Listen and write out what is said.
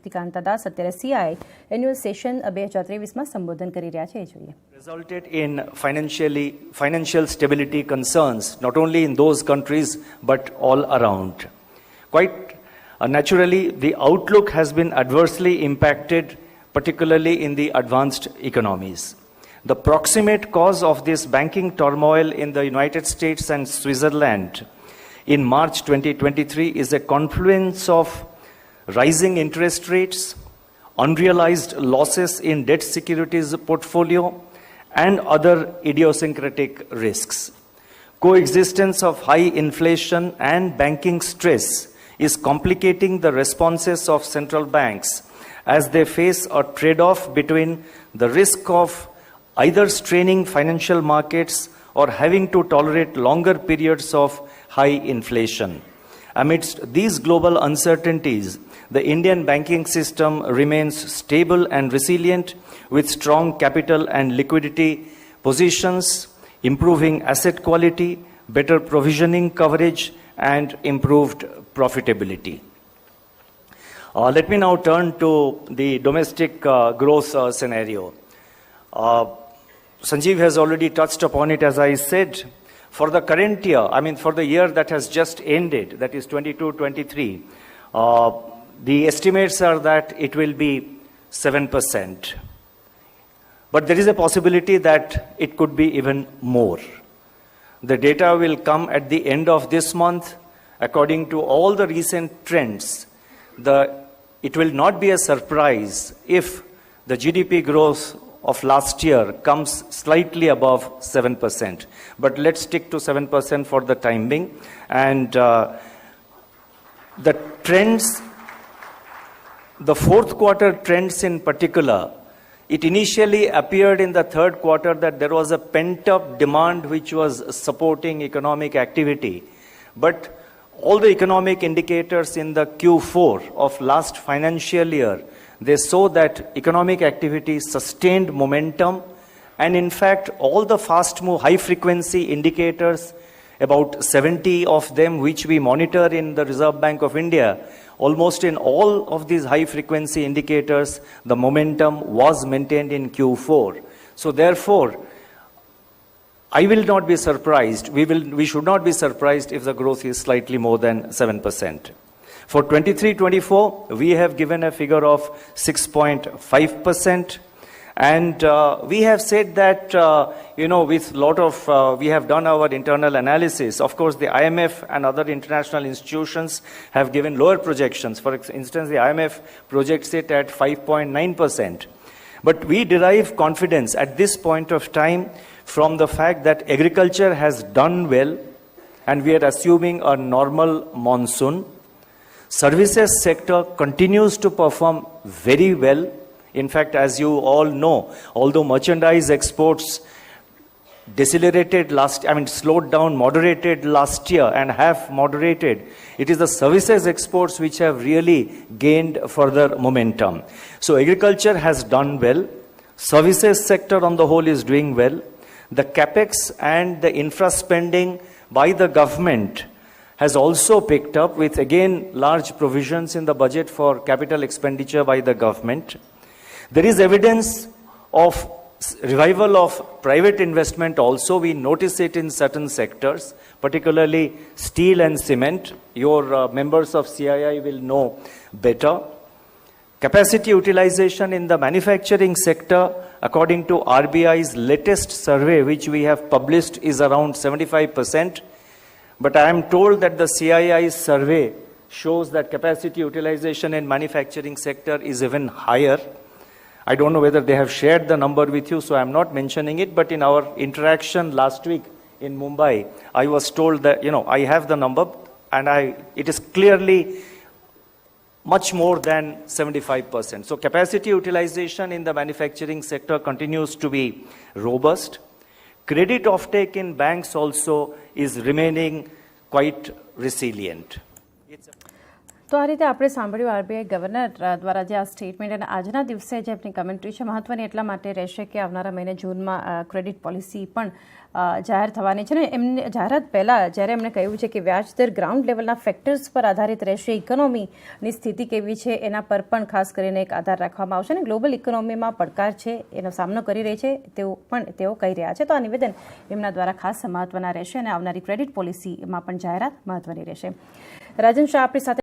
શક્તિકાંતા દાસ અત્યારે CII annual session 2023માં સંબોધન કરી રહ્યા છે. એ જોઈએ. Resulted in financial stability concerns not only in those countries but all around. Quite naturally, the outlook has been adversely impacted, particularly in the advanced economies. The proximate cause of this banking turmoil in the United States and Switzerland in March 2023 is a confluence of rising interest rates, unrealized losses in debt securities portfolio, and other idiosyncratic risks. Coexistence of high inflation and banking stress is complicating the responses of central banks as they face a trade-off between the risk of either straining financial markets or having to tolerate longer periods of high inflation. Amidst these global uncertainties, the Indian banking system remains stable and resilient with strong capital and liquidity positions, improving asset quality, better provisioning coverage, and improved profitability. Let me now turn to the domestic growth scenario. Sanjeev has already touched upon it, as I said. For the current year, for the year that has just ended, that is 22-23, the estimates are that it will be 7%. But there is a possibility that it could be even more. The data will come at the end of this month. According to all the recent trends, it will not be a surprise if the GDP growth of last year comes slightly above 7%. But let's stick to 7% for the time being. And the trends, the fourth quarter trends in particular, it initially appeared in the third quarter that there was a pent-up demand which was supporting economic activity. But all the economic indicators in the Q4 of last financial year, they saw that economic activity sustained momentum, and in fact all the fast move high frequency indicators, about 70 of them which we monitor in the Reserve Bank of India, almost in all of these high frequency indicators the momentum was maintained in Q4. So therefore I will not be surprised, we should not be surprised if the growth is slightly more than 7%. For 23-24, we have given a figure of 6.5%. And we have said that, with lot of, we have done our internal analysis. Of course, the IMF and other international institutions have given lower projections. For instance, the IMF projects it at 5.9%. But we derive confidence at this point of time from the fact that agriculture has done well, and we are assuming a normal monsoon. Services sector continues to perform very well. In fact, as you all know, although merchandise exports slowed down, moderated last year and have moderated, it is the services exports which have really gained further momentum. So agriculture has done well. Services sector on the whole is doing well. The capex and the infra spending by the government has also picked up with again large provisions in the budget for capital expenditure by the government. There is evidence of revival of private investment also. We notice it in certain sectors, particularly steel and cement. Your members of CII will know better. Capacity utilization in the manufacturing sector, according to RBI's latest survey, which we have published, is around 75%. But I am told that the CII survey shows that capacity utilization in manufacturing sector is even higher. I don't know whether they have shared the number with you, so I am not mentioning it. But in our interaction last week in Mumbai, I was told that, I have the number, and it is clearly much more than 75%. So capacity utilization in the manufacturing sector continues to be robust. Credit offtake in banks also is remaining quite resilient. તો આ રીતે આપણે સાંભળ્યું RBI governor દ્વારા જે આ statement અને આજના દિવસે જે આપણી કમેન્ટ્રી છે મહત્વની એટલા માટે રહેશે કે આવનારા મહિને જૂનમાં ક્રેડિટ પોલિસી પણ જાહેર થવાની છે ને એમને જાહેરાત પહેલાં જ્યારે એમણે કહ્યું છે કે વ્યાજદર ગ્રાઉન્ડ લેવલના ફેક્ટર્સ પર આધારિત રહેશે, ઇકોનોમીની સ્થિતિ કેવી છે એના પર પણ ખાસ કરીને એક આધાર રાખવામાં આવશે ને ગ્લોબલ ઇકોનોમીમાં પડકાર છે એનો સામનો કરી રહી છે તેઓ કહી રહ્યા છે. તો આ નિવેદન એમના દ્વારા ખાસ મહત્વના રહેશે અને આવનારી ક્રેડિટ પોલિસીમાં પણ જાહેરાત મહત્વની રહેશે. રાજન શાહ આપણી સાથે